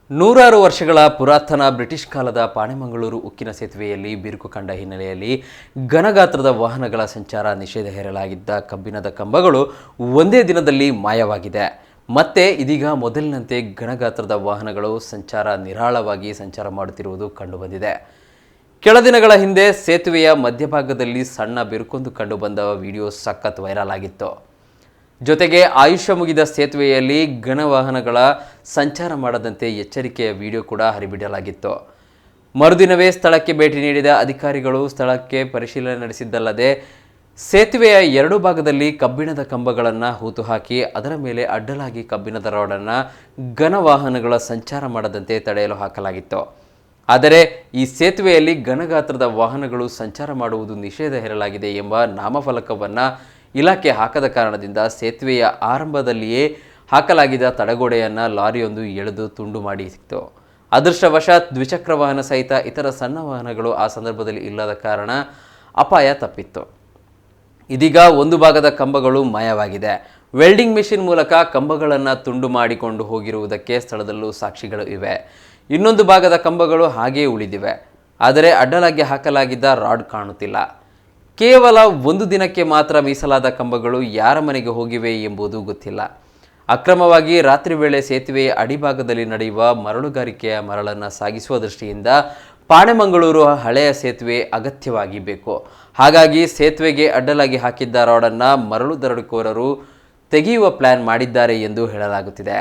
ನೂರಾರು ವರ್ಷಗಳ ಪುರಾತನ ಬ್ರಿಟಿಷ್ ಕಾಲದ ಪಾಣೆಮಂಗಳೂರು ಉಕ್ಕಿನ ಸೇತುವೆಯಲ್ಲಿ ಬಿರುಕು ಕಂಡ ಹಿನ್ನೆಲೆಯಲ್ಲಿ ಘನಗಾತ್ರದ ವಾಹನಗಳ ಸಂಚಾರ ನಿಷೇಧ ಹೇರಲಾಗಿದ್ದ ಕಬ್ಬಿಣದ ಕಂಬಗಳು ಒಂದೇ ದಿನದಲ್ಲಿ ಮಾಯವಾಗಿದೆ. ಮತ್ತೆ ಇದೀಗ ಮೊದಲಿನಂತೆ ಘನಗಾತ್ರದ ವಾಹನಗಳು ನಿರಾಳವಾಗಿ ಸಂಚಾರ ಮಾಡುತ್ತಿರುವುದು ಕಂಡುಬಂದಿದೆ. ಕೆಲ ದಿನಗಳ ಹಿಂದೆ ಸೇತುವೆಯ ಮಧ್ಯಭಾಗದಲ್ಲಿ ಸಣ್ಣ ಬಿರುಕೊಂದು ಕಂಡುಬಂದ ವಿಡಿಯೋ ಸಖತ್ ವೈರಲ್ ಆಗಿತ್ತು. ಜೊತೆಗೆ ಆಯುಷ್ಯ ಮುಗಿದ ಸೇತುವೆಯಲ್ಲಿ ಘನ ವಾಹನಗಳ ಸಂಚಾರ ಮಾಡದಂತೆ ಎಚ್ಚರಿಕೆಯ ವಿಡಿಯೋ ಕೂಡ ಹರಿಬಿಡಲಾಗಿತ್ತು. ಮರುದಿನವೇ ಸ್ಥಳಕ್ಕೆ ಭೇಟಿ ನೀಡಿದ ಅಧಿಕಾರಿಗಳು ಸ್ಥಳಕ್ಕೆ ಪರಿಶೀಲನೆ ನಡೆಸಿದ್ದಲ್ಲದೆ ಸೇತುವೆಯ ಎರಡು ಭಾಗದಲ್ಲಿ ಕಬ್ಬಿಣದ ಕಂಬಗಳನ್ನು ಹೂತು ಹಾಕಿ ಅದರ ಮೇಲೆ ಅಡ್ಡಲಾಗಿ ಕಬ್ಬಿಣದ ರಾಡನ್ನು ಘನ ವಾಹನಗಳ ಸಂಚಾರ ಮಾಡದಂತೆ ತಡೆಯಲು ಹಾಕಲಾಗಿತ್ತು. ಆದರೆ ಈ ಸೇತುವೆಯಲ್ಲಿ ಘನಗಾತ್ರದ ವಾಹನಗಳು ಸಂಚಾರ ಮಾಡುವುದು ನಿಷೇಧ ಹೇರಲಾಗಿದೆ ಎಂಬ ನಾಮಫಲಕವನ್ನು ಇಲಾಖೆ ಹಾಕದ ಕಾರಣದಿಂದ ಸೇತುವೆಯ ಆರಂಭದಲ್ಲಿಯೇ ಹಾಕಲಾಗಿದ್ದ ತಡೆಗೋಡೆಯನ್ನು ಲಾರಿಯೊಂದು ಎಳೆದು ತುಂಡು ಮಾಡಿತ್ತು. ಅದೃಷ್ಟವಶಾತ್ ದ್ವಿಚಕ್ರ ವಾಹನ ಸಹಿತ ಇತರ ಸಣ್ಣ ವಾಹನಗಳು ಆ ಸಂದರ್ಭದಲ್ಲಿ ಇಲ್ಲದ ಕಾರಣ ಅಪಾಯ ತಪ್ಪಿತ್ತು. ಇದೀಗ ಒಂದು ಭಾಗದ ಕಂಬಗಳು ಮಾಯವಾಗಿದೆ. ವೆಲ್ಡಿಂಗ್ ಮೆಷಿನ್ ಮೂಲಕ ಕಂಬಗಳನ್ನು ತುಂಡು ಮಾಡಿಕೊಂಡು ಹೋಗಿರುವುದಕ್ಕೆ ಸ್ಥಳದಲ್ಲೂ ಸಾಕ್ಷಿಗಳು ಇವೆ. ಇನ್ನೊಂದು ಭಾಗದ ಕಂಬಗಳು ಹಾಗೆಯೇ ಉಳಿದಿವೆ. ಆದರೆ ಅಡ್ಡಲಾಗಿ ಹಾಕಲಾಗಿದ್ದ ರಾಡ್ ಕಾಣುತ್ತಿಲ್ಲ. ಕೇವಲ ಒಂದು ದಿನಕ್ಕೆ ಮಾತ್ರ ಮೀಸಲಾದ ಕಂಬಗಳು ಯಾರ ಮನೆಗೆ ಹೋಗಿವೆ ಎಂಬುದು ಗೊತ್ತಿಲ್ಲ. ಅಕ್ರಮವಾಗಿ ರಾತ್ರಿ ವೇಳೆ ಸೇತುವೆಯ ಅಡಿಭಾಗದಲ್ಲಿ ನಡೆಯುವ ಮರಳುಗಾರಿಕೆಯ ಮರಳನ್ನು ಸಾಗಿಸುವ ದೃಷ್ಟಿಯಿಂದ ಪಾಣೆಮಂಗಳೂರು ಹಳೆಯ ಸೇತುವೆ ಅಗತ್ಯವಾಗಿ ಬೇಕು. ಹಾಗಾಗಿ ಸೇತುವೆಗೆ ಅಡ್ಡಲಾಗಿ ಹಾಕಿದ್ದ ರಾಡನ್ನು ಮರಳು ದರೋಡೆಕೋರರು ತೆಗೆಯುವ ಪ್ಲಾನ್ ಮಾಡಿದ್ದಾರೆ ಎಂದು ಹೇಳಲಾಗುತ್ತಿದೆ.